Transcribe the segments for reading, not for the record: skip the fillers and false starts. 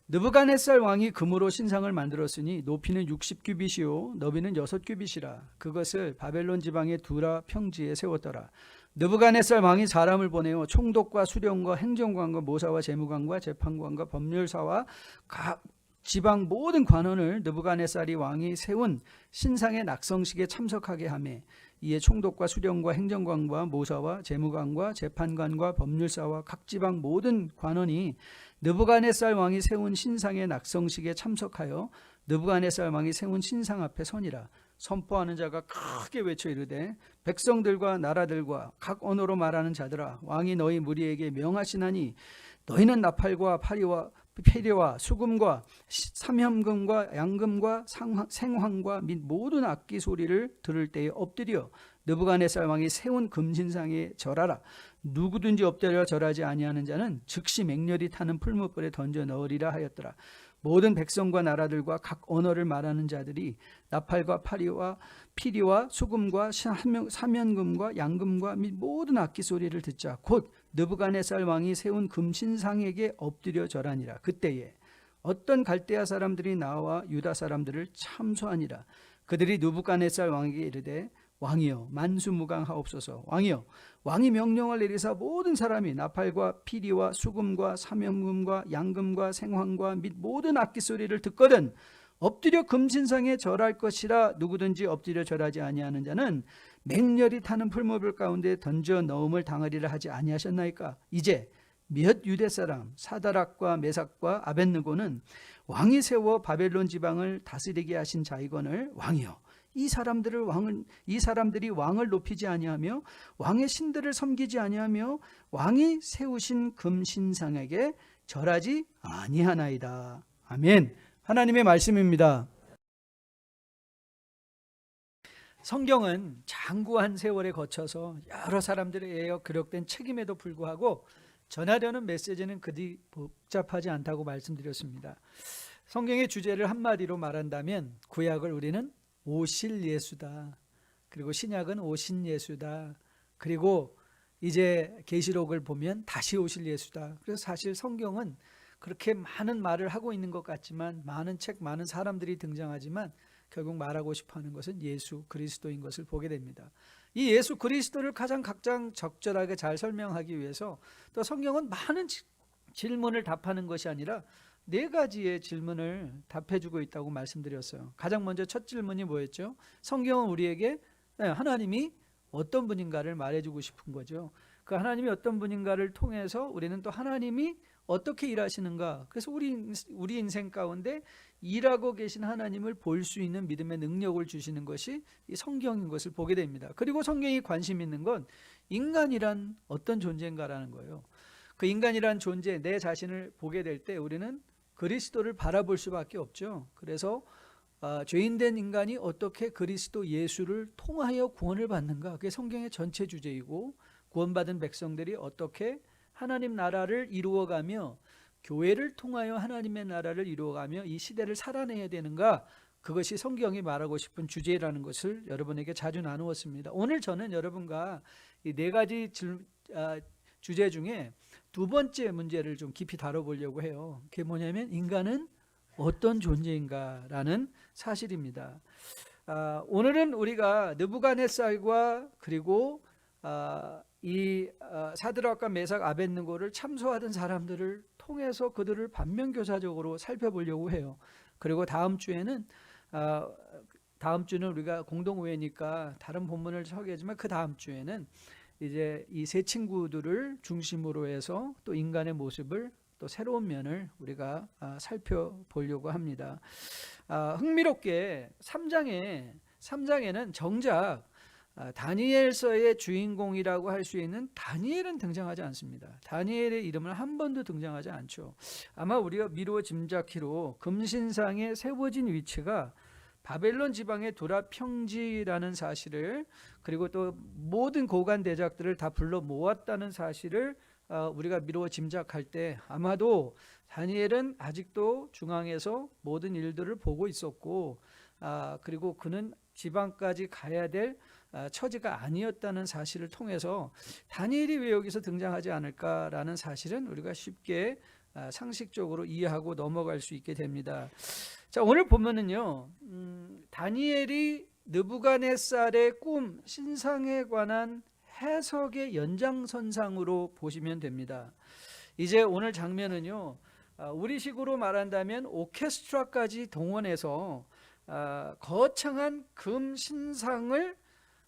느부갓네살 왕이 금으로 신상을 만들었으니 높이는 60규빗이요 너비는 6규빗이라. 그것을 바벨론 지방의 두라 평지에 세웠더라. 느부갓네살 왕이 사람을 보내어 총독과 수령과 행정관과 모사와 재무관과 재판관과 법률사와 각 지방 모든 관원을 느부갓네살이 왕이 세운 신상의 낙성식에 참석하게 하며 이에 총독과 수령과 행정관과 모사와 재무관과 재판관과 법률사와 각 지방 모든 관원이 느부갓네살 왕이 세운 신상의 낙성식에 참석하여 느부갓네살 왕이 세운 신상 앞에 서니라. 선포하는 자가 크게 외쳐 이르되 백성들과 나라들과 각 언어로 말하는 자들아, 왕이 너희 무리에게 명하시나니 너희는 나팔과 페리와 수금과 삼현금과 양금과 생황과 및 모든 악기 소리를 들을 때에 엎드려 느부갓네살 왕이 세운 금신상에 절하라. 누구든지 엎드려 절하지 아니하는 자는 즉시 맹렬히 타는 풀무불에 던져 넣으리라 하였더라. 모든 백성과 나라들과 각 언어를 말하는 자들이 나팔과 피리와 수금과 삼현금과 양금과 및 모든 악기 소리를 듣자 곧 느부갓네살 왕이 세운 금신상에게 엎드려 절하니라. 그때에 어떤 갈대아 사람들이 나와 유다 사람들을 참소하니라. 그들이 느부갓네살 왕에게 이르되 왕이여 만수무강하옵소서. 왕이여 왕이 명령을 내리사 모든 사람이 나팔과 피리와 수금과 삼현금과 양금과 생황과 및 모든 악기 소리를 듣거든 엎드려 금신상에 절할 것이라. 누구든지 엎드려 절하지 아니하는 자는 맹렬히 타는 풀무불 가운데 던져 넣음을 당하리라 하지 아니하셨나이까. 이제 몇 유대 사람 사다락과 메삭과 아벳느고는 왕이 세워 바벨론 지방을 다스리게 하신 자이거늘 왕이여 이 사람들이 왕을 높이지 아니하며 왕의 신들을 섬기지 아니하며 왕이 세우신 금신상에게 절하지 아니하나이다. 아멘. 하나님의 말씀입니다. 성경은 장구한 세월에 거쳐서 여러 사람들에 의해 기록된 책임에도 불구하고 전하려는 메시지는 그리 복잡하지 않다고 말씀드렸습니다. 성경의 주제를 한마디로 말한다면 구약을 우리는 오실 예수다. 그리고 신약은 오신 예수다. 그리고 이제 계시록을 보면 다시 오실 예수다. 그래서 사실 성경은 그렇게 많은 말을 하고 있는 것 같지만 많은 책, 많은 사람들이 등장하지만 결국 말하고 싶어하는 것은 예수 그리스도인 것을 보게 됩니다. 이 예수 그리스도를 가장 적절하게 잘 설명하기 위해서 또 성경은 많은 질문을 답하는 것이 아니라 4가지의 질문을 답해주고 있다고 말씀드렸어요. 가장 먼저 첫 질문이 뭐였죠? 성경은 우리에게 하나님이 어떤 분인가를 말해주고 싶은 거죠. 그 하나님이 어떤 분인가를 통해서 우리는 또 하나님이 어떻게 일하시는가, 그래서 우리 인생 가운데 일하고 계신 하나님을 볼 수 있는 믿음의 능력을 주시는 것이 이 성경인 것을 보게 됩니다. 그리고 성경이 관심 있는 건 인간이란 어떤 존재인가라는 거예요. 그 인간이란 존재, 내 자신을 보게 될 때 우리는 그리스도를 바라볼 수밖에 없죠. 그래서 죄인된 인간이 어떻게 그리스도 예수를 통하여 구원을 받는가, 그게 성경의 전체 주제이고, 구원받은 백성들이 어떻게 하나님 나라를 이루어가며 교회를 통하여 하나님의 나라를 이루어가며 이 시대를 살아내야 되는가, 그것이 성경이 말하고 싶은 주제라는 것을 여러분에게 자주 나누었습니다. 오늘 저는 여러분과 이 4가지 주제 중에 2번째 문제를 좀 깊이 다뤄보려고 해요. 그게 뭐냐면 인간은 어떤 존재인가라는 사실입니다. 오늘은 우리가 느부갓네살과 그리고 이 사드락과 메삭 아벳느고를 참소하던 사람들을 통해서 그들을 반면교사적으로 살펴보려고 해요. 그리고 다음 주는 우리가 공동우회니까 다른 본문을 소개하지만 그 다음 주에는 이제 이 세 친구들을 중심으로 해서 또 인간의 모습을, 또 새로운 면을 우리가 살펴보려고 합니다. 흥미롭게 3장에는 정작 다니엘서의 주인공이라고 할 수 있는 다니엘은 등장하지 않습니다. 다니엘의 이름은 한 번도 등장하지 않죠. 아마 우리가 미루어 짐작키로 금신상에 세워진 위치가 바벨론 지방의 두라 평지라는 사실을, 그리고 또 모든 고관 대작들을 다 불러 모았다는 사실을 우리가 미루어 짐작할 때 아마도 다니엘은 아직도 중앙에서 모든 일들을 보고 있었고, 그리고 그는 지방까지 가야 될 처지가 아니었다는 사실을 통해서 다니엘이 왜 여기서 등장하지 않을까라는 사실은 우리가 쉽게 상식적으로 이해하고 넘어갈 수 있게 됩니다. 자, 오늘 보면은요, 다니엘이 느부갓네살의 꿈, 신상에 관한 해석의 연장선상으로 보시면 됩니다. 이제 오늘 장면은요, 우리식으로 말한다면 오케스트라까지 동원해서 거창한 금 신상을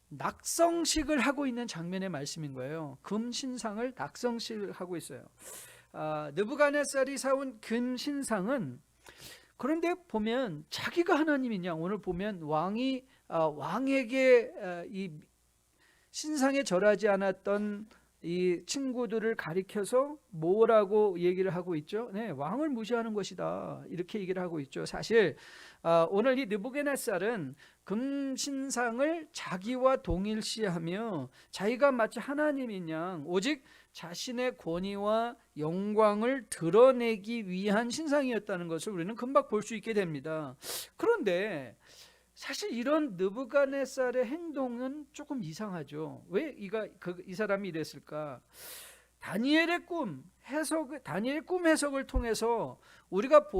낙성식을 하고 있는 장면의 말씀인 거예요. 금 신상을 낙성식을 하고 있어요. 느부갓네살이 사온 금 신상은, 그런데 보면 자기가 하나님이냐, 오늘 보면 왕에게 이 신상에 절하지 않았던 이 친구들을 가리켜서 뭐라고 얘기를 하고 있죠? 네, 왕을 무시하는 것이다, 이렇게 얘기를 하고 있죠. 사실 오늘 이 느부갓네살은 금신상을 자기와 동일시하며 자기가 마치 하나님인 양 오직 자신의 권위와 영광을 드러내기 위한 신상이었다는 것을 우리는 금방 볼 수 있게 됩니다. 그런데 사실 이런 느부갓네살의 행동은 조금 이상하죠. 왜 이 사람이 이랬을까? 다니엘의 꿈 해석을 통해서 우리가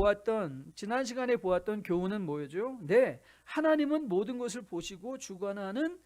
지난 시간에 보았던 교훈은 뭐였죠? 네, 하나님은 모든 것을 보시고 주관하는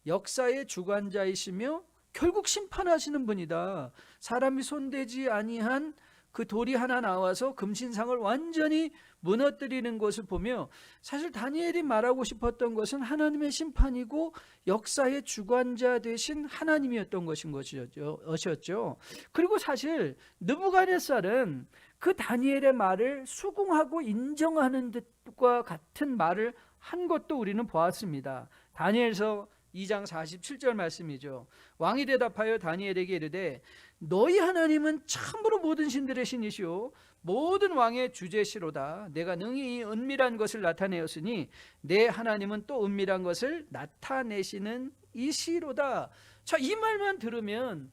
역사의 주관자이시며 결국 심판하시는 분이다. 사람이 손대지 아니한 그 돌이 하나 나와서 금신상을 완전히 무너뜨리는 것을 보며, 사실 다니엘이 말하고 싶었던 것은 하나님의 심판이고 역사의 주관자 되신 하나님이었던 것이었죠. 그리고 사실 느부갓네살은 그 다니엘의 말을 수긍하고 인정하는 듯과 같은 말을 한 것도 우리는 보았습니다. 다니엘서 2장 47절 말씀이죠. 왕이 대답하여 다니엘에게 이르되 너희 하나님은 참으로 모든 신들의 신이시오 모든 왕의 주제시로다. 내가 능히 이 은밀한 것을 나타내었으니 내 하나님은 또 은밀한 것을 나타내시는 이시로다. 자, 이 말만 들으면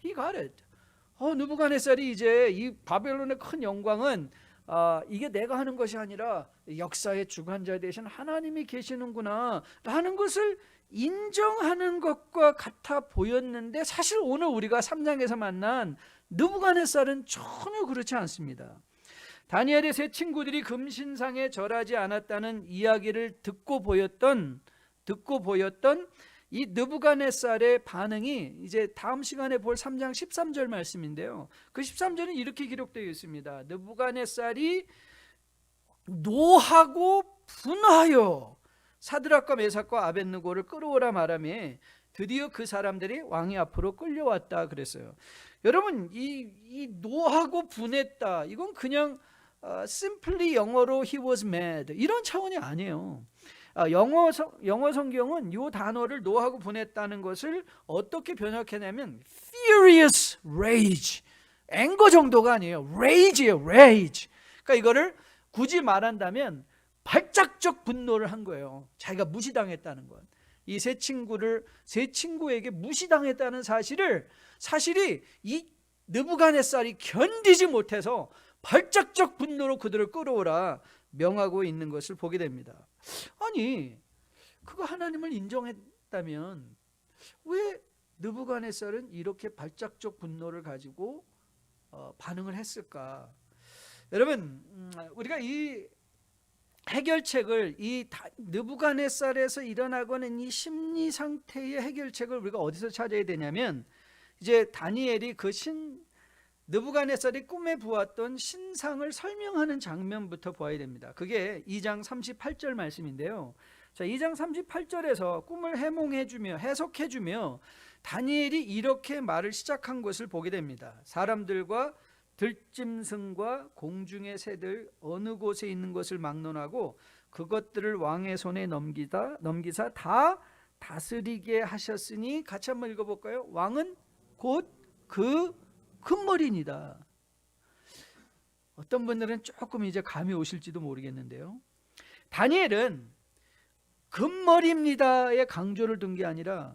he got it. 느부갓네살이 이제 이 바벨론의 큰 영광은 이게 내가 하는 것이 아니라 역사의 주관자 되신 하나님이 계시는구나 라는 것을 인정하는 것과 같아 보였는데, 사실 오늘 우리가 3장에서 만난 느부갓네살은 전혀 그렇지 않습니다. 다니엘의 세 친구들이 금신상에 절하지 않았다는 이야기를 듣고 보였던 이 느부갓네살의 반응이 이제 다음 시간에 볼 3장 13절 말씀인데요. 그 13절은 이렇게 기록되어 있습니다. 느부갓네살이 노하고 분하여 사드락과 메삭과 아벳느고를 끌어오라 말하며 드디어 그 사람들이 왕의 앞으로 끌려왔다 그랬어요. 여러분, 이 노하고 분했다, 이건 그냥 simply 영어로 he was mad 이런 차원이 아니에요. 영어 성경은 이 단어를 노하고 분했다는 것을 어떻게 번역했냐면 furious rage, 앵거 정도가 아니에요. rage예요, rage. 그러니까 이거를 굳이 말한다면 발작적 분노를 한 거예요. 자기가 무시당했다는 것. 이 세 친구에게 무시당했다는 사실이 이 느부갓네살이 견디지 못해서 발작적 분노로 그들을 끌어오라 명하고 있는 것을 보게 됩니다. 아니, 그거 하나님을 인정했다면 왜 느부갓네살은 이렇게 발작적 분노를 가지고 반응을 했을까? 여러분, 우리가 이 해결책을, 이 느부갓네살에서 일어나고 있는 이 심리 상태의 해결책을 우리가 어디서 찾아야 되냐면, 이제 다니엘이 느부갓네살이 꿈에 보았던 신상을 설명하는 장면부터 봐야 됩니다. 그게 2장 38절 말씀인데요. 자, 2장 38절에서 꿈을 해석해주며 다니엘이 이렇게 말을 시작한 것을 보게 됩니다. 사람들과 들짐승과 공중의 새들 어느 곳에 있는 것을 막론하고 그것들을 왕의 손에 넘기사 다 다스리게 하셨으니, 같이 한번 읽어볼까요? 왕은 곧 그 금머리입니다. 어떤 분들은 조금 이제 감이 오실지도 모르겠는데요, 다니엘은 금머리입니다의 강조를 둔 게 아니라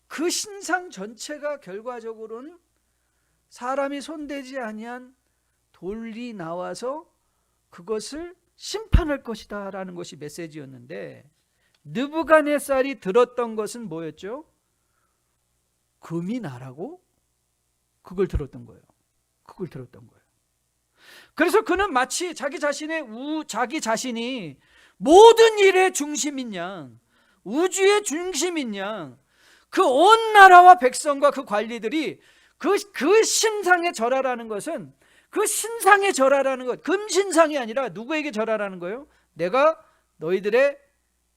그 신상 전체가 결과적으로는 사람이 손대지 아니한 돌이 나와서 그것을 심판할 것이다 라는 것이 메시지였는데, 느부갓네살이 들었던 것은 뭐였죠? 금이 나라고? 그걸 들었던 거예요. 그걸 들었던 거예요. 그래서 그는 마치 자기 자신이 모든 일의 중심인 양, 우주의 중심인 양, 그 온 나라와 백성과 그 관리들이 그 신상에 절하라는 것은, 그 신상에 절하라는 것, 금신상이 아니라 누구에게 절하라는 거예요? 내가 너희들의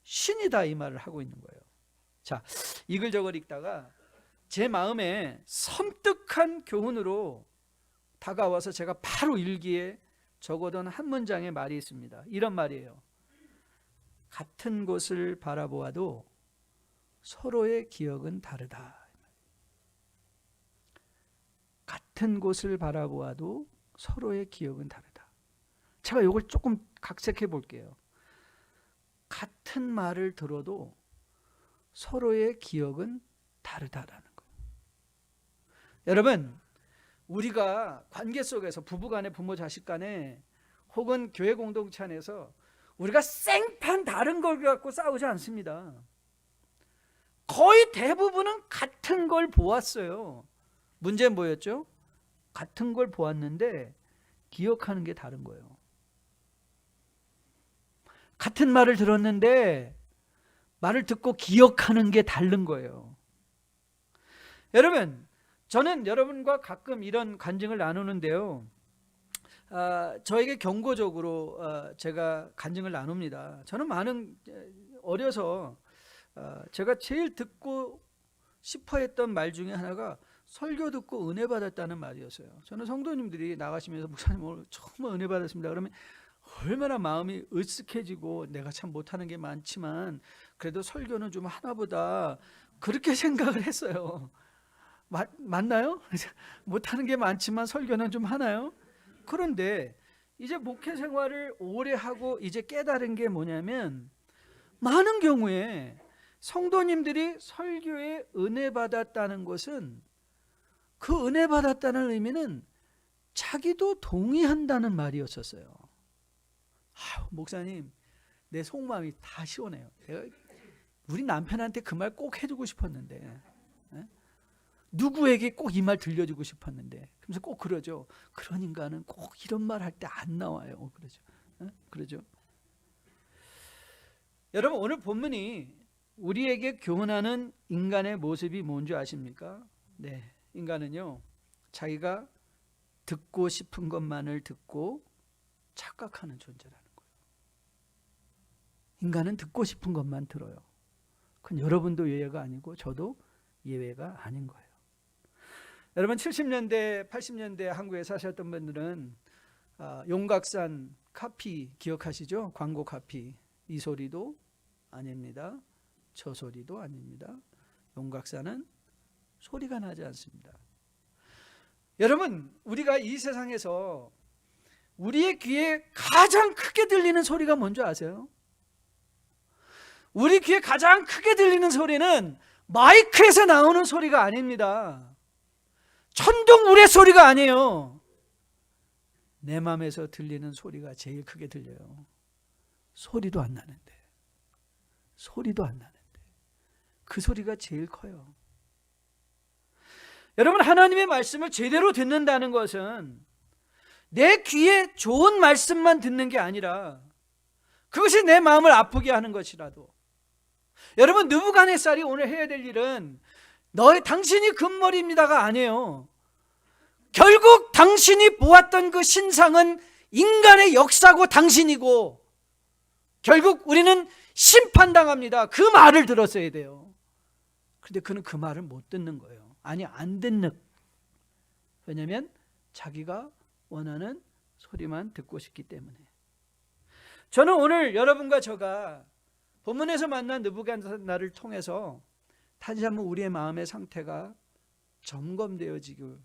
신이다, 이 말을 하고 있는 거예요. 자, 이글저글 읽다가 제 마음에 섬뜩한 교훈으로 다가와서 제가 바로 일기에 적어둔 한 문장의 말이 있습니다. 이런 말이에요. 같은 곳을 바라보아도 서로의 기억은 다르다. 같은 곳을 바라보아도 서로의 기억은 다르다. 제가 이걸 조금 각색해 볼게요. 같은 말을 들어도 서로의 기억은 다르다라는 거예요. 여러분, 우리가 관계 속에서 부부간에, 부모 자식 간에, 혹은 교회 공동체 안에서 우리가 생판 다른 걸 갖고 싸우지 않습니다. 거의 대부분은 같은 걸 보았어요. 문제는 뭐였죠? 같은 걸 보았는데 기억하는 게 다른 거예요. 같은 말을 들었는데 말을 듣고 기억하는 게 다른 거예요. 여러분, 저는 여러분과 가끔 이런 간증을 나누는데요, 저에게 경고적으로 제가 간증을 나눕니다. 저는 어려서 제가 제일 듣고 싶어 했던 말 중에 하나가 설교 듣고 은혜 받았다는 말이었어요. 저는 성도님들이 나가시면서 목사님 오늘 정말 은혜 받았습니다 그러면 얼마나 마음이 으쓱해지고, 내가 참 못하는 게 많지만 그래도 설교는 좀 하나보다, 그렇게 생각을 했어요. 맞나요? 못하는 게 많지만 설교는 좀 하나요? 그런데 이제 목회 생활을 오래 하고 이제 깨달은 게 뭐냐면, 많은 경우에 성도님들이 설교에 은혜 받았다는 것은, 그 은혜 받았다는 의미는 자기도 동의한다는 말이었었어요. 목사님, 내 속마음이 다 시원해요. 우리 남편한테 그 말 꼭 해주고 싶었는데, 누구에게 꼭 이 말 들려주고 싶었는데, 그래서 꼭 그러죠. 그런 인간은 꼭 이런 말 할 때 안 나와요. 그러죠. 여러분, 오늘 본문이 우리에게 교훈하는 인간의 모습이 뭔지 아십니까? 네, 인간은요, 자기가 듣고 싶은 것만을 듣고 착각하는 존재라는 거예요. 인간은 듣고 싶은 것만 들어요. 그건 여러분도 예외가 아니고 저도 예외가 아닌 거예요. 여러분, 70년대, 80년대 한국에 사셨던 분들은 용각산 카피 기억하시죠? 광고 카피. 이 소리도 아닙니다. 저 소리도 아닙니다. 용각산은 소리가 나지 않습니다. 여러분, 우리가 이 세상에서 우리의 귀에 가장 크게 들리는 소리가 뭔지 아세요? 우리 귀에 가장 크게 들리는 소리는 마이크에서 나오는 소리가 아닙니다. 천둥 우레 소리가 아니에요. 내 마음에서 들리는 소리가 제일 크게 들려요. 소리도 안 나는데 그 소리가 제일 커요. 여러분, 하나님의 말씀을 제대로 듣는다는 것은 내 귀에 좋은 말씀만 듣는 게 아니라 그것이 내 마음을 아프게 하는 것이라도, 여러분, 느부갓네살이 오늘 해야 될 일은 당신이 금머리입니다가 아니에요. 결국 당신이 보았던 그 신상은 인간의 역사고 당신이고, 결국 우리는 심판당합니다. 그 말을 들었어야 돼요. 그런데 그는 그 말을 못 듣는 거예요. 아니, 안 듣는. 왜냐하면 자기가 원하는 소리만 듣고 싶기 때문에. 저는 오늘 여러분과 저가 본문에서 만난 느부갓네살을 통해서 다시 한번 우리의 마음의 상태가 점검되어질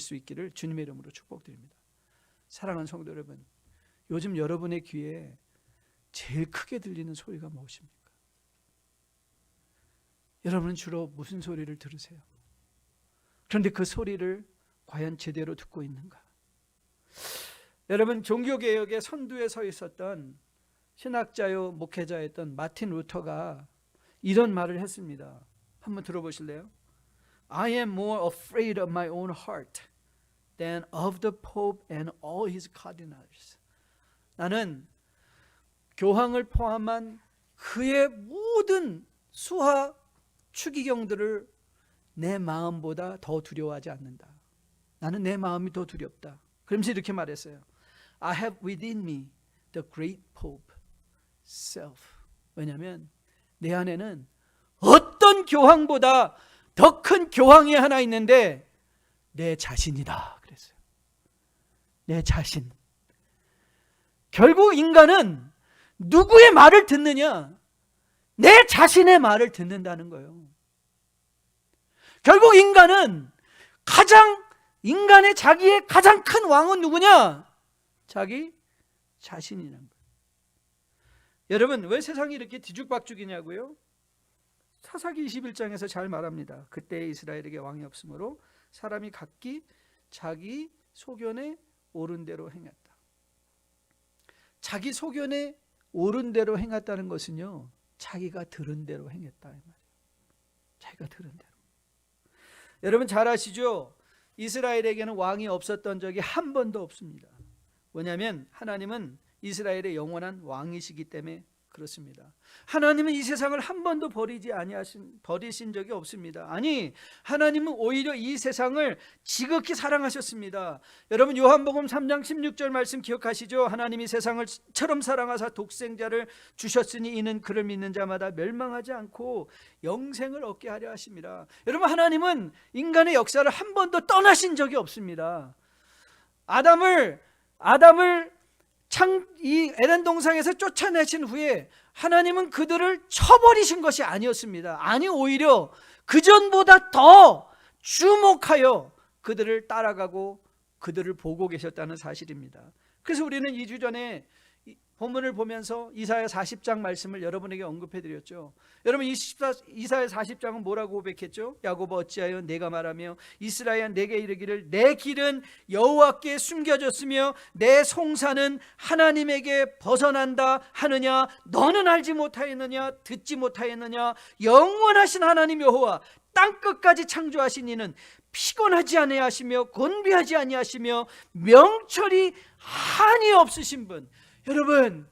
수 있기를 주님의 이름으로 축복드립니다. 사랑하는 성도 여러분, 요즘 여러분의 귀에 제일 크게 들리는 소리가 무엇입니까? 여러분은 주로 무슨 소리를 들으세요? 그런데 그 소리를 과연 제대로 듣고 있는가? 여러분, 종교개혁의 선두에 서 있었던 신학자요 목회자였던 마틴 루터가 이런 말을 했습니다. 한번 들어보실래요? I am more afraid of my own heart than of the Pope and all his cardinals. 나는 교황을 포함한 그의 모든 수하 추기경들을 내 마음보다 더 두려워하지 않는다. 나는 내 마음이 더 두렵다. 그러면서 이렇게 말했어요. I have within me the great Pope self. 왜냐하면 내 안에는 어떤 교황보다 더 큰 교황이 하나 있는데 내 자신이다 그랬어요. 내 자신. 결국 인간은 누구의 말을 듣느냐? 내 자신의 말을 듣는다는 거예요. 결국 인간은 인간의 가장 큰 왕은 누구냐? 자기 자신이라는 거예요. 여러분, 왜 세상이 이렇게 뒤죽박죽이냐고요? 사사기 21장에서 잘 말합니다. 그때 이스라엘에게 왕이 없으므로 사람이 각기 자기 소견에 옳은 대로 행했다. 자기 소견에 옳은 대로 행했다는 것은요, 자기가 들은 대로 행했다 이 말이에요. 자기가 들은 대로. 여러분 잘 아시죠? 이스라엘에게는 왕이 없었던 적이 한 번도 없습니다. 왜냐하면 하나님은 이스라엘의 영원한 왕이시기 때문에 그렇습니다. 하나님은 이 세상을 한 번도 버리신 적이 없습니다. 아니, 하나님은 오히려 이 세상을 지극히 사랑하셨습니다. 여러분 요한복음 3장 16절 말씀 기억하시죠? 하나님이 세상을 처럼 사랑하사 독생자를 주셨으니 이는 그를 믿는 자마다 멸망하지 않고 영생을 얻게 하려 하심이라. 여러분 하나님은 인간의 역사를 한 번도 떠나신 적이 없습니다. 아담을 이 에덴 동산에서 쫓아내신 후에 하나님은 그들을 쳐버리신 것이 아니었습니다. 아니, 오히려 그전보다 더 주목하여 그들을 따라가고 그들을 보고 계셨다는 사실입니다. 그래서 우리는 2주 전에 본문을 보면서 이사야 40장 말씀을 여러분에게 언급해드렸죠. 여러분 이사야 40장은 뭐라고 고백했죠? 야곱아 어찌하여 내가 말하며 이스라엘 내게 이르기를 내 길은 여호와께 숨겨졌으며 내 송사는 하나님에게 벗어난다 하느냐? 너는 알지 못하였느냐? 듣지 못하였느냐? 영원하신 하나님 여호와 땅끝까지 창조하신 이는 피곤하지 아니하시며 곤비하지 아니하시며 명철이 한이 없으신 분. 여러분,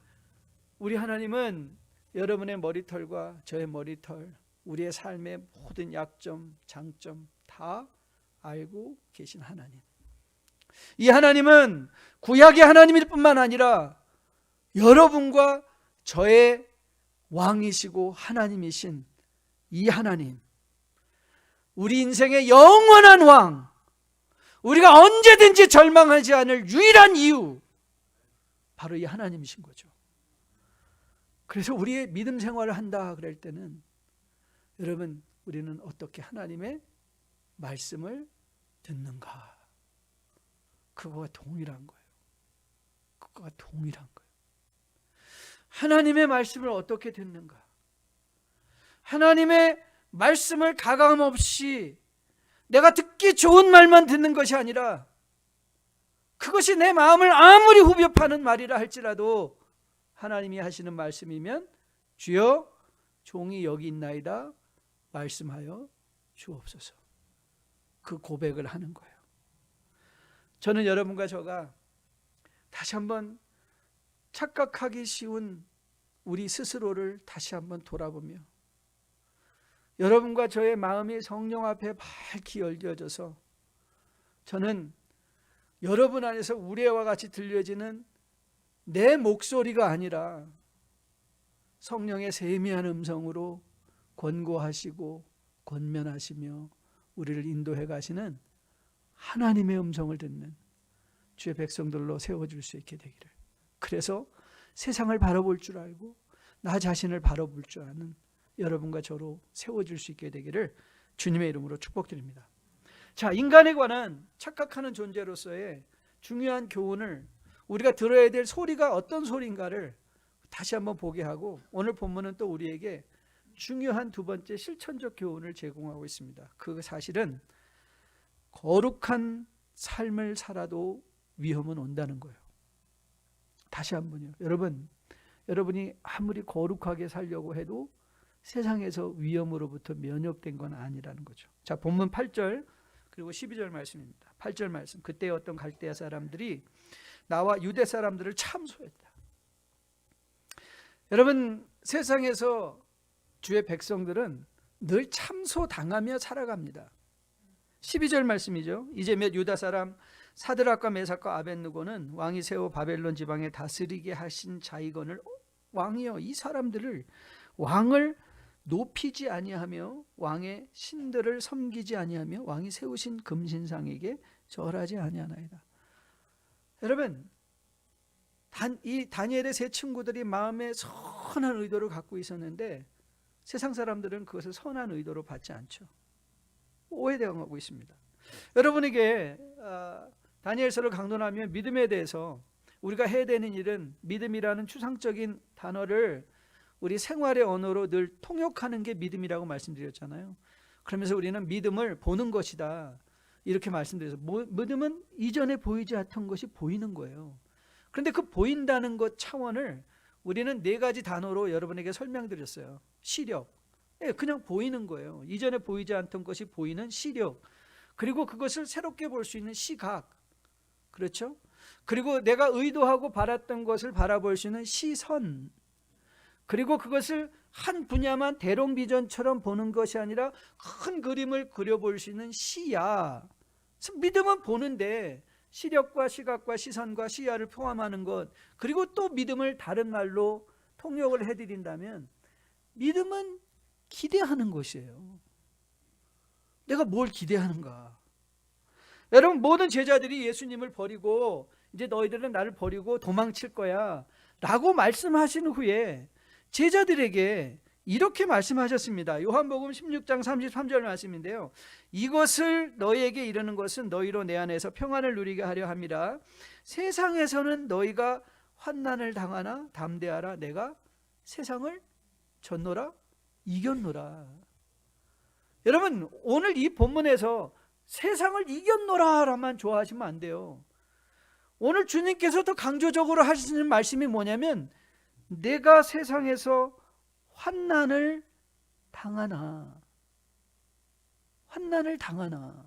우리 하나님은 여러분의 머리털과 저의 머리털, 우리의 삶의 모든 약점, 장점 다 알고 계신 하나님. 이 하나님은 구약의 하나님일 뿐만 아니라 여러분과 저의 왕이시고 하나님이신 이 하나님, 우리 인생의 영원한 왕, 우리가 언제든지 절망하지 않을 유일한 이유, 바로 이 하나님이신 거죠. 그래서 우리의 믿음 생활을 한다 그럴 때는 여러분, 우리는 어떻게 하나님의 말씀을 듣는가? 그거가 동일한 거예요. 그거가 동일한 거예요. 하나님의 말씀을 어떻게 듣는가? 하나님의 말씀을 가감 없이 내가 듣기 좋은 말만 듣는 것이 아니라 그것이 내 마음을 아무리 후벼 파는 말이라 할지라도 하나님이 하시는 말씀이면 주여 종이 여기 있나이다 말씀하여 주옵소서. 그 고백을 하는 거예요. 저는 여러분과 저가 다시 한번 착각하기 쉬운 우리 스스로를 다시 한번 돌아보며 여러분과 저의 마음이 성령 앞에 밝히 열려져서 저는 여러분 안에서 우레와 같이 들려지는 내 목소리가 아니라 성령의 세미한 음성으로 권고하시고 권면하시며 우리를 인도해 가시는 하나님의 음성을 듣는 주의 백성들로 세워줄 수 있게 되기를. 그래서 세상을 바라볼 줄 알고 나 자신을 바라볼 줄 아는 여러분과 저로 세워줄 수 있게 되기를 주님의 이름으로 축복드립니다. 자, 인간에 관한 착각하는 존재로서의 중요한 교훈을 우리가 들어야 될 소리가 어떤 소리인가를 다시 한번 보게 하고 오늘 본문은 또 우리에게 중요한 두 번째 실천적 교훈을 제공하고 있습니다. 그 사실은 거룩한 삶을 살아도 위험은 온다는 거예요. 다시 한번요. 여러분이 아무리 거룩하게 살려고 해도 세상에서 위험으로부터 면역된 건 아니라는 거죠. 자, 본문 8절 그리고 12절 말씀입니다. 8절 말씀. 그때 어떤 갈대아 사람들이 나와 유대 사람들을 참소했다. 여러분, 세상에서 주의 백성들은 늘 참소당하며 살아갑니다. 12절 말씀이죠. 이제 몇 유다 사람 사드락과 메삭과 아벳느고는 왕이 세워 바벨론 지방에 다스리게 하신 자이건을 왕이여 이 사람들을 왕을 높이지 아니하며 왕의 신들을 섬기지 아니하며 왕이 세우신 금신상에게 절하지 아니하나이다. 여러분, 이 다니엘의 세 친구들이 마음에 선한 의도를 갖고 있었는데 세상 사람들은 그것을 선한 의도로 받지 않죠. 오해당하고 있습니다. 여러분에게 다니엘서를 강론하면 믿음에 대해서 우리가 해야 되는 일은 믿음이라는 추상적인 단어를 우리 생활의 언어로 늘 통역하는 게 믿음이라고 말씀드렸잖아요. 그러면서 우리는 믿음을 보는 것이다 이렇게 말씀드려서, 믿음은 이전에 보이지 않던 것이 보이는 거예요. 그런데 그 보인다는 것 차원을 우리는 4가지 단어로 여러분에게 설명드렸어요. 시력, 그냥 보이는 거예요. 이전에 보이지 않던 것이 보이는 시력, 그리고 그것을 새롭게 볼 수 있는 시각, 그렇죠? 그리고 내가 의도하고 바랐던 것을 바라볼 수 있는 시선, 그리고 그것을 한 분야만 대롱비전처럼 보는 것이 아니라 큰 그림을 그려볼 수 있는 시야. 믿음은 보는데 시력과 시각과 시선과 시야를 포함하는 것, 그리고 또 믿음을 다른 말로 통역을 해드린다면 믿음은 기대하는 것이에요. 내가 뭘 기대하는가? 여러분, 모든 제자들이 예수님을 버리고 이제 너희들은 나를 버리고 도망칠 거야 라고 말씀하신 후에 제자들에게 이렇게 말씀하셨습니다. 요한복음 16장 33절 말씀인데요. 이것을 너희에게 이르는 것은 너희로 내 안에서 평안을 누리게 하려 함이라. 세상에서는 너희가 환난을 당하나 담대하라. 내가 세상을 졌노라 이겼노라. 여러분, 오늘 이 본문에서 세상을 이겼노라만 좋아하시면 안 돼요. 오늘 주님께서 더 강조적으로 하시는 말씀이 뭐냐면 내가 세상에서 환난을 당하나. 환난을 당하나.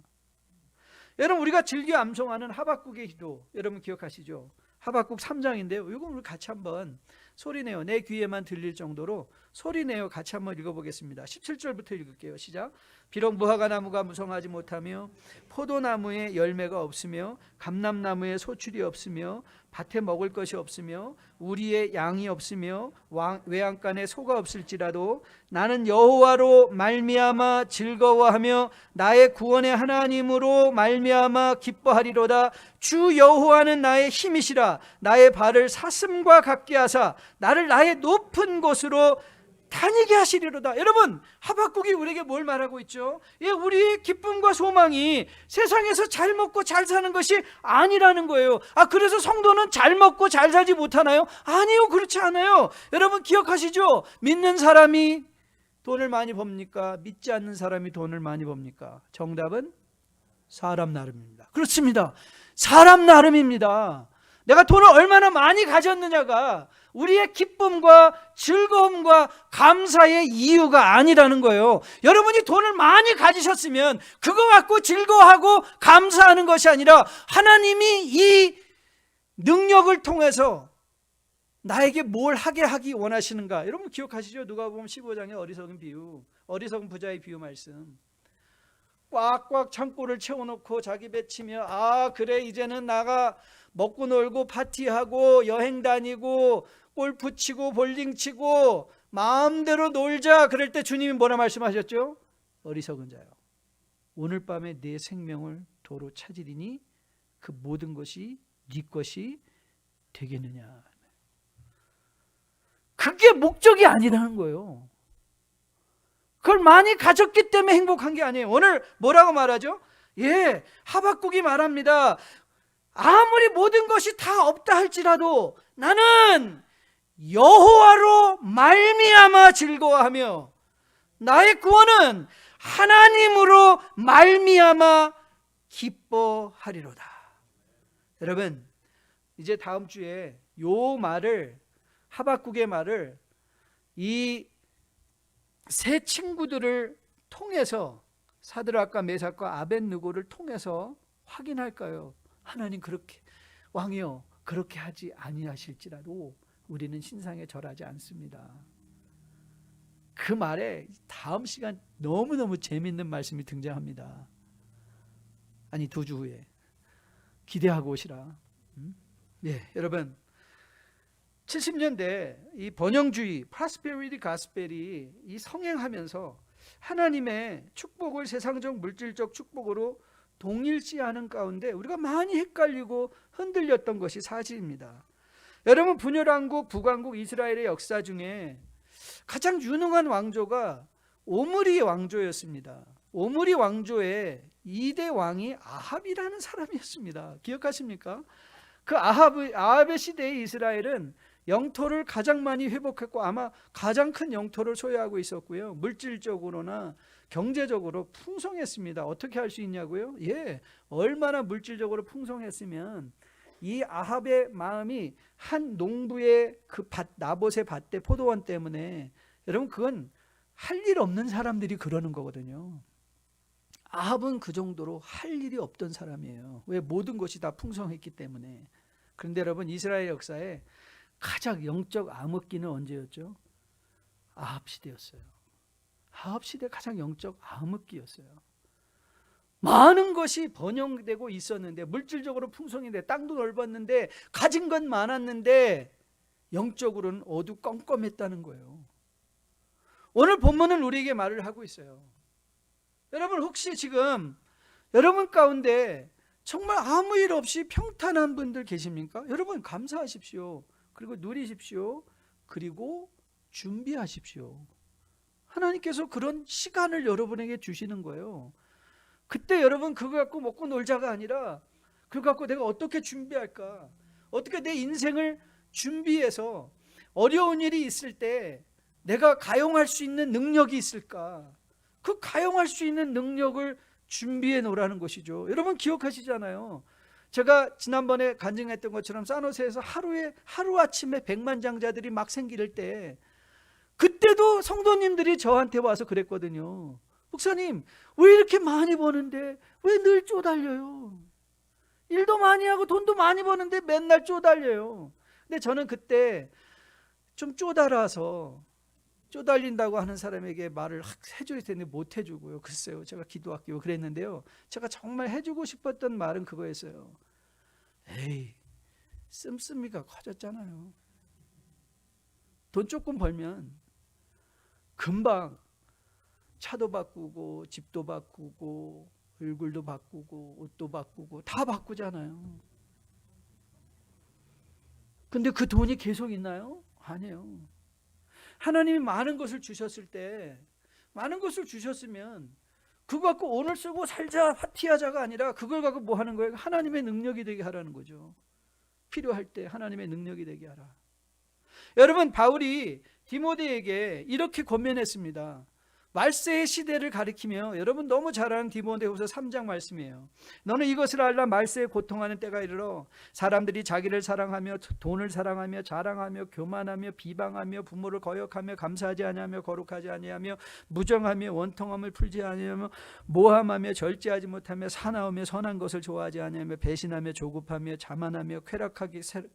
여러분, 우리가 즐겨 암송하는 하박국의 기도 여러분 기억하시죠? 하박국 3장인데요. 이거 우리 같이 한번 소리내어, 내 귀에만 들릴 정도로 소리내어 같이 한번 읽어보겠습니다. 17절부터 읽을게요. 시작. 비록 무화과 나무가 무성하지 못하며 포도나무에 열매가 없으며 감람나무에 소출이 없으며 밭에 먹을 것이 없으며 우리의 양이 없으며 외양간에 소가 없을지라도 나는 여호와로 말미암아 즐거워하며 나의 구원의 하나님으로 말미암아 기뻐하리로다. 주 여호와는 나의 힘이시라. 나의 발을 사슴과 같게 하사 나를 나의 높은 곳으로 다니게 하시리로다. 여러분, 하박국이 우리에게 뭘 말하고 있죠? 우리의 기쁨과 소망이 세상에서 잘 먹고 잘 사는 것이 아니라는 거예요. 그래서 성도는 잘 먹고 잘 살지 못하나요? 아니요, 그렇지 않아요. 여러분 기억하시죠? 믿는 사람이 돈을 많이 법니까? 믿지 않는 사람이 돈을 많이 법니까? 정답은 사람 나름입니다. 그렇습니다. 사람 나름입니다. 내가 돈을 얼마나 많이 가졌느냐가 우리의 기쁨과 즐거움과 감사의 이유가 아니라는 거예요. 여러분이 돈을 많이 가지셨으면 그거 갖고 즐거워하고 감사하는 것이 아니라 하나님이 이 능력을 통해서 나에게 뭘 하게 하기 원하시는가. 여러분 기억하시죠? 누가복음 15장의 어리석은 비유, 어리석은 부자의 비유 말씀. 꽉꽉 창고를 채워놓고 자기 배치며 그래 이제는 나가 먹고 놀고 파티하고 여행 다니고 골프 치고 볼링 치고 마음대로 놀자. 그럴 때 주님이 뭐라 말씀하셨죠? 어리석은 자요, 오늘 밤에 내 생명을 도로 찾으리니 그 모든 것이 네 것이 되겠느냐. 그게 목적이 아니라는 거예요. 그걸 많이 가졌기 때문에 행복한 게 아니에요. 오늘 뭐라고 말하죠? 하박국이 말합니다. 아무리 모든 것이 다 없다 할지라도 나는 여호와로 말미암아 즐거워하며 나의 구원은 하나님으로 말미암아 기뻐하리로다. 여러분, 이제 다음 주에 요 말을, 하박국의 말을 이 세 친구들을 통해서, 사드락과 메삭과 아벳느고를 통해서 확인할까요? 하나님 그렇게 왕이여 그렇게 하지 아니하실지라도 우리는 신상에 절하지 않습니다. 그 말에 다음 시간 너무너무 재밌는 말씀이 등장합니다. 아니 2주 후에 기대하고 오시라. 예, 여러분 70년대 이 번영주의 프로스페리티 가스펠이 이 성행하면서 하나님의 축복을 세상적 물질적 축복으로 동일시하는 가운데 우리가 많이 헷갈리고 흔들렸던 것이 사실입니다. 여러분 분열왕국 북왕국 이스라엘의 역사 중에 가장 유능한 왕조가 오므리 왕조였습니다. 오므리 왕조의 2대 왕이 아합이라는 사람이었습니다. 기억하십니까? 그 아합의 시대의 이스라엘은 영토를 가장 많이 회복했고 아마 가장 큰 영토를 소유하고 있었고요. 물질적으로나 경제적으로 풍성했습니다. 어떻게 할 수 있냐고요? 예, 얼마나 물질적으로 풍성했으면 이 아합의 마음이 한 농부의 그 나봇의 밭대 포도원 때문에 여러분 그건 할 일 없는 사람들이 그러는 거거든요. 아합은 그 정도로 할 일이 없던 사람이에요. 왜? 모든 것이 다 풍성했기 때문에. 그런데 여러분 이스라엘 역사에 가장 영적 암흑기는 언제였죠? 아합 시대였어요. 아합 시대 가장 영적 암흑기였어요. 많은 것이 번영되고 있었는데 물질적으로 풍성인데 땅도 넓었는데 가진 건 많았는데 영적으로는 어두컴컴했다는 거예요. 오늘 본문은 우리에게 말을 하고 있어요. 여러분 혹시 지금 여러분 가운데 정말 아무 일 없이 평탄한 분들 계십니까? 여러분 감사하십시오. 그리고 누리십시오. 그리고 준비하십시오. 하나님께서 그런 시간을 여러분에게 주시는 거예요. 그때 여러분 그거 갖고 먹고 놀자가 아니라 그거 갖고 내가 어떻게 준비할까? 어떻게 내 인생을 준비해서 어려운 일이 있을 때 내가 가용할 수 있는 능력이 있을까? 그 가용할 수 있는 능력을 준비해 놓으라는 것이죠. 여러분 기억하시잖아요. 제가 지난번에 간증했던 것처럼 산호세에서 하루아침에 백만장자들이 막 생길 때 그때도 성도님들이 저한테 와서 그랬거든요. 목사님 왜 이렇게 많이 버는데 왜 늘 쪼달려요? 일도 많이 하고 돈도 많이 버는데 맨날 쪼달려요. 근데 저는 그때 좀 쪼달린다고 하는 사람에게 말을 해줄 텐데 못 해주고요. 글쎄요 제가 기도할게요 그랬는데요. 제가 정말 해주고 싶었던 말은 그거였어요. 에이 씀씀이가 커졌잖아요. 돈 조금 벌면 금방 차도 바꾸고 집도 바꾸고 얼굴도 바꾸고 옷도 바꾸고 다 바꾸잖아요. 근데 그 돈이 계속 있나요? 아니에요. 하나님이 많은 것을 주셨을 때 많은 것을 주셨으면 그거 갖고 오늘 쓰고 살자 파티하자가 아니라 그걸 갖고 뭐 하는 거예요? 하나님의 능력이 되게 하라는 거죠. 필요할 때 하나님의 능력이 되게 하라. 여러분 바울이 디모데에게 이렇게 권면했습니다. 말세의 시대를 가리키며 여러분 너무 잘 아는 디모데후서 3장 말씀이에요. 너는 이것을 알라. 말세에 고통하는 때가 이르러 사람들이 자기를 사랑하며 돈을 사랑하며 자랑하며 교만하며 비방하며 부모를 거역하며 감사하지 아니하며 거룩하지 아니하며 무정하며 원통함을 풀지 아니하며 모함하며 절제하지 못하며 사나우며 선한 것을 좋아하지 아니하며 배신하며 조급하며 자만하며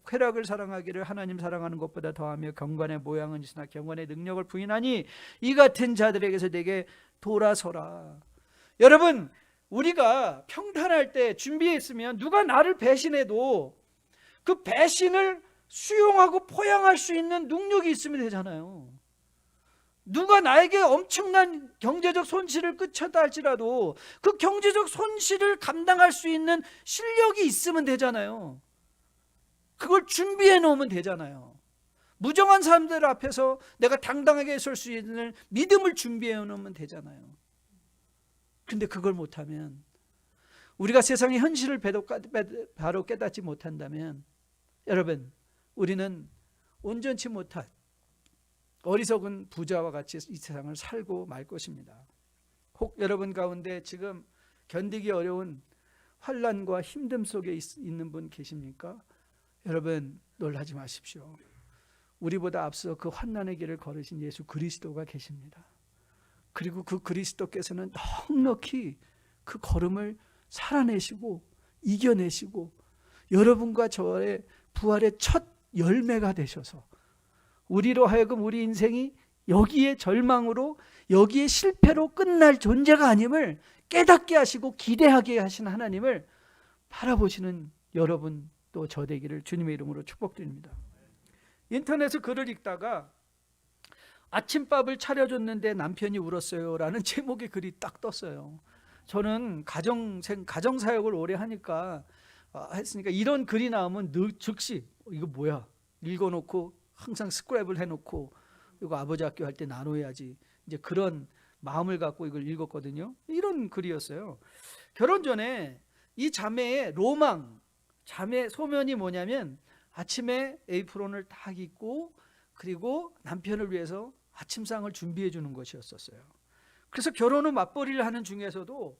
쾌락을 사랑하기를 하나님 사랑하는 것보다 더하며 경건의 모양은 있으나 경건의 능력을 부인하니 이 같은 자들에게서 내게 돌아서라. 여러분 우리가 평탄할 때 준비했으면 누가 나를 배신해도 그 배신을 수용하고 포용할 수 있는 능력이 있으면 되잖아요. 누가 나에게 엄청난 경제적 손실을 끼쳤다 할지라도 그 경제적 손실을 감당할 수 있는 실력이 있으면 되잖아요. 그걸 준비해 놓으면 되잖아요. 무정한 사람들 앞에서 내가 당당하게 설 수 있는 믿음을 준비해 놓으면 되잖아요. 근데 그걸 못하면 우리가 세상의 현실을 바로 깨닫지 못한다면 여러분 우리는 온전치 못한 어리석은 부자와 같이 이 세상을 살고 말 것입니다. 혹 여러분 가운데 지금 견디기 어려운 환난과 힘듦 속에 있는 분 계십니까? 여러분 놀라지 마십시오. 우리보다 앞서 그 환난의 길을 걸으신 예수 그리스도가 계십니다. 그리고 그 그리스도께서는 넉넉히 그 걸음을 살아내시고 이겨내시고 여러분과 저의 부활의 첫 열매가 되셔서 우리로 하여금 우리 인생이 여기에 절망으로 여기에 실패로 끝날 존재가 아님을 깨닫게 하시고 기대하게 하신 하나님을 바라보시는 여러분 또 저 되기를 주님의 이름으로 축복드립니다. 인터넷에 글을 읽다가 아침밥을 차려줬는데 남편이 울었어요 라는 제목의 글이 딱 떴어요. 저는 가정사역을 오래 하니까 했으니까 이런 글이 나오면 즉시 이거 뭐야 읽어놓고 항상 스크랩을 해놓고 이거 아버지 학교 할 때 나눠야지 이제 그런 마음을 갖고 이걸 읽었거든요. 이런 글이었어요. 결혼 전에 이 자매의 로망, 자매 소면이 뭐냐면 아침에 에이프론을 딱 입고 그리고 남편을 위해서 아침상을 준비해 주는 것이었었어요. 그래서 결혼 후 맞벌이를 하는 중에서도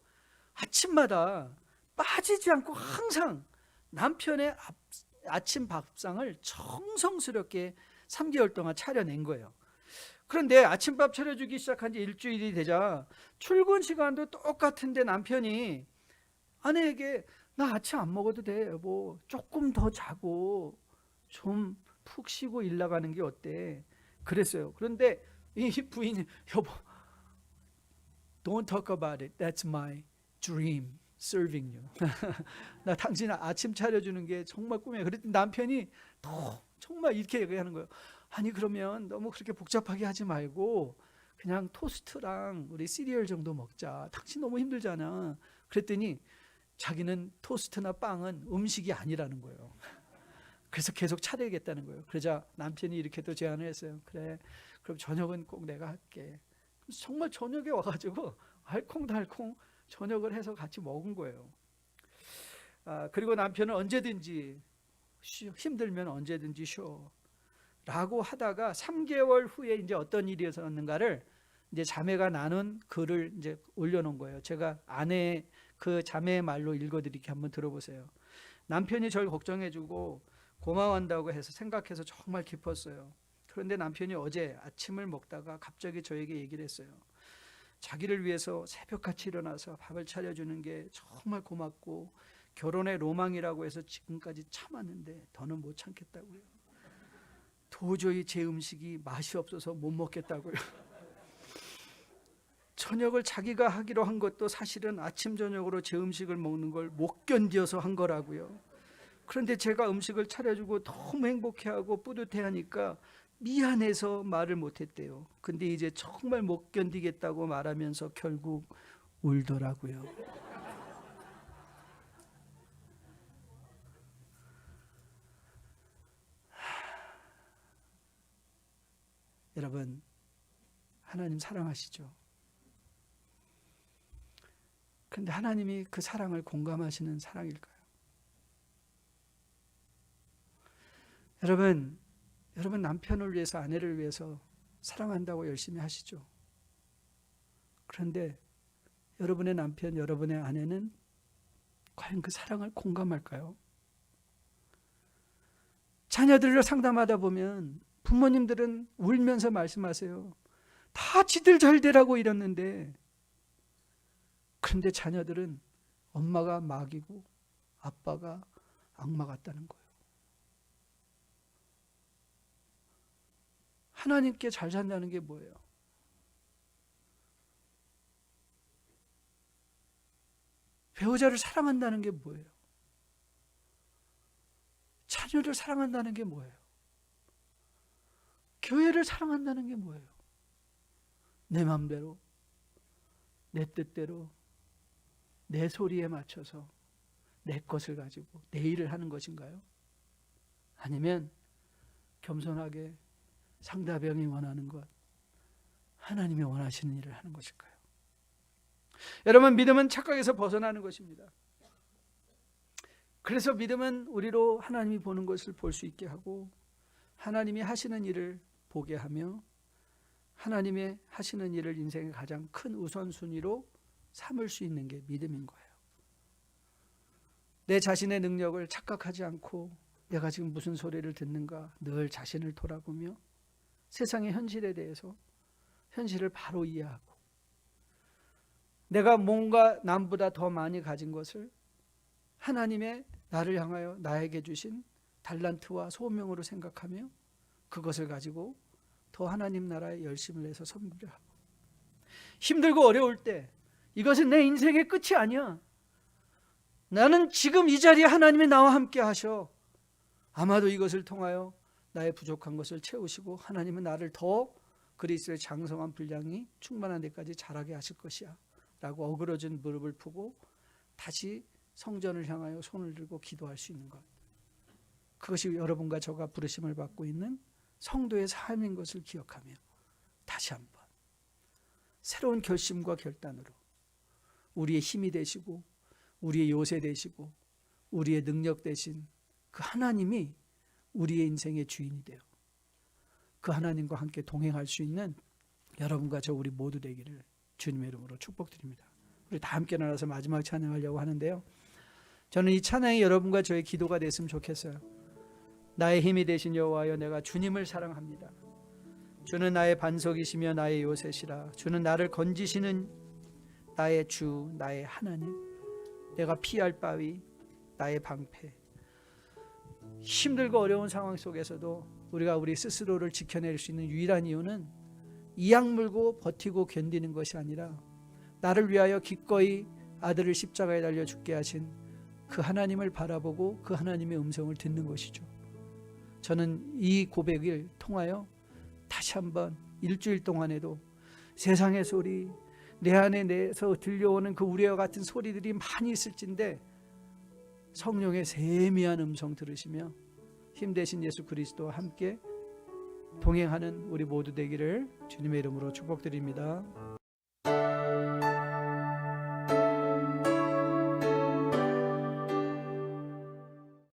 아침마다 빠지지 않고 항상 남편의 아침 밥상을 정성스럽게 3개월 동안 차려낸 거예요. 그런데 아침밥 차려주기 시작한 지 일주일이 되자 출근 시간도 똑같은데 남편이 아내에게 나 아침 안 먹어도 돼 여보, 조금 더 자고 좀 푹 쉬고 일 나가는 게 어때 그랬어요. 그런데 이 부인이 여보 Don't talk about it. That's my dream serving you. 나 당신 아침 차려주는 게 정말 꿈이에요. 그랬더니 남편이 정말 이렇게 얘기하는 거예요. 아니 그러면 너무 그렇게 복잡하게 하지 말고 그냥 토스트랑 우리 시리얼 정도 먹자. 당신 너무 힘들잖아. 그랬더니 자기는 토스트나 빵은 음식이 아니라는 거예요. 그래서 계속 차려야겠다는 거예요. 그러자 남편이 이렇게 또 제안을 했어요. 그래 그럼 저녁은 꼭 내가 할게. 정말 저녁에 와가지고 알콩달콩 저녁을 해서 같이 먹은 거예요. 그리고 남편은 언제든지 힘들면 언제든지 쉬어 라고 하다가 3개월 후에 이제 어떤 일이 있었는가를 이제 자매가 나눈 글을 이제 올려놓은 거예요. 제가 아내의 그 자매의 말로 읽어드릴게 한번 들어보세요. 남편이 저를 걱정해주고 고마워한다고 해서 생각해서 정말 기뻤어요. 그런데 남편이 어제 아침을 먹다가 갑자기 저에게 얘기를 했어요. 자기를 위해서 새벽같이 일어나서 밥을 차려주는 게 정말 고맙고 결혼의 로망이라고 해서 지금까지 참았는데 더는 못 참겠다고요. 도저히 제 음식이 맛이 없어서 못 먹겠다고요. 저녁을 자기가 하기로 한 것도 사실은 아침 저녁으로 제 음식을 먹는 걸 못 견뎌서 한 거라고요. 그런데 제가 음식을 차려주고 너무 행복해하고 뿌듯해하니까 미안해서 말을 못했대요. 근데 이제 정말 못 견디겠다고 말하면서 결국 울더라고요. 여러분, 하나님 사랑하시죠? 그런데 하나님이 그 사랑을 공감하시는 사랑일까요? 여러분 남편을 위해서 아내를 위해서 사랑한다고 열심히 하시죠. 그런데 여러분의 남편, 여러분의 아내는 과연 그 사랑을 공감할까요? 자녀들을 상담하다 보면 부모님들은 울면서 말씀하세요. 다 지들 잘 되라고 이랬는데, 그런데 자녀들은 엄마가 마귀고 아빠가 악마 같다는 거예요. 하나님께 잘 산다는 게 뭐예요? 배우자를 사랑한다는 게 뭐예요? 자녀를 사랑한다는 게 뭐예요? 교회를 사랑한다는 게 뭐예요? 내 마음대로, 내 뜻대로, 내 소리에 맞춰서 내 것을 가지고 내 일을 하는 것인가요? 아니면 겸손하게 상대방이 원하는 것, 하나님이 원하시는 일을 하는 것일까요? 여러분, 믿음은 착각에서 벗어나는 것입니다. 그래서 믿음은 우리로 하나님이 보는 것을 볼 수 있게 하고 하나님이 하시는 일을 보게 하며 하나님의 하시는 일을 인생의 가장 큰 우선순위로 삼을 수 있는 게 믿음인 거예요. 내 자신의 능력을 착각하지 않고 내가 지금 무슨 소리를 듣는가 늘 자신을 돌아보며 세상의 현실에 대해서 현실을 바로 이해하고 내가 뭔가 남보다 더 많이 가진 것을 하나님의 나를 향하여 나에게 주신 달란트와 소명으로 생각하며 그것을 가지고 더 하나님 나라에 열심을 내서 섬기려 하고, 힘들고 어려울 때 이것은 내 인생의 끝이 아니야. 나는 지금 이 자리에 하나님이 나와 함께 하셔. 아마도 이것을 통하여 나의 부족한 것을 채우시고 하나님은 나를 더 그리스도의 장성한 분량이 충만한 데까지 자라게 하실 것이야 라고 어그러진 무릎을 푸고 다시 성전을 향하여 손을 들고 기도할 수 있는 것, 그것이 여러분과 저가 부르심을 받고 있는 성도의 삶인 것을 기억하며 다시 한번 새로운 결심과 결단으로 우리의 힘이 되시고 우리의 요새 되시고 우리의 능력 되신 그 하나님이 우리의 인생의 주인이 되어 그 하나님과 함께 동행할 수 있는 여러분과 저 우리 모두 되기를 주님의 이름으로 축복드립니다. 우리 다 함께 나눠서 마지막 찬양하려고 하는데요, 저는 이 찬양이 여러분과 저의 기도가 됐으면 좋겠어요. 나의 힘이 되신 여호와여, 내가 주님을 사랑합니다. 주는 나의 반석이시며 나의 요새시라. 주는 나를 건지시는 나의 주, 나의 하나님, 내가 피할 바위, 나의 방패. 힘들고 어려운 상황 속에서도 우리가 우리 스스로를 지켜낼 수 있는 유일한 이유는 이악 물고 버티고 견디는 것이 아니라 나를 위하여 기꺼이 아들을 십자가에 달려 죽게 하신 그 하나님을 바라보고 그 하나님의 음성을 듣는 것이죠. 저는 이 고백을 통하여 다시 한번 일주일 동안에도 세상의 소리, 내 안에 내서 들려오는 그 우리와 같은 소리들이 많이 있을진데 성령의 세미한 음성 들으시며 힘되신 예수 그리스도와 함께 동행하는 우리 모두 되기를 주님의 이름으로 축복드립니다.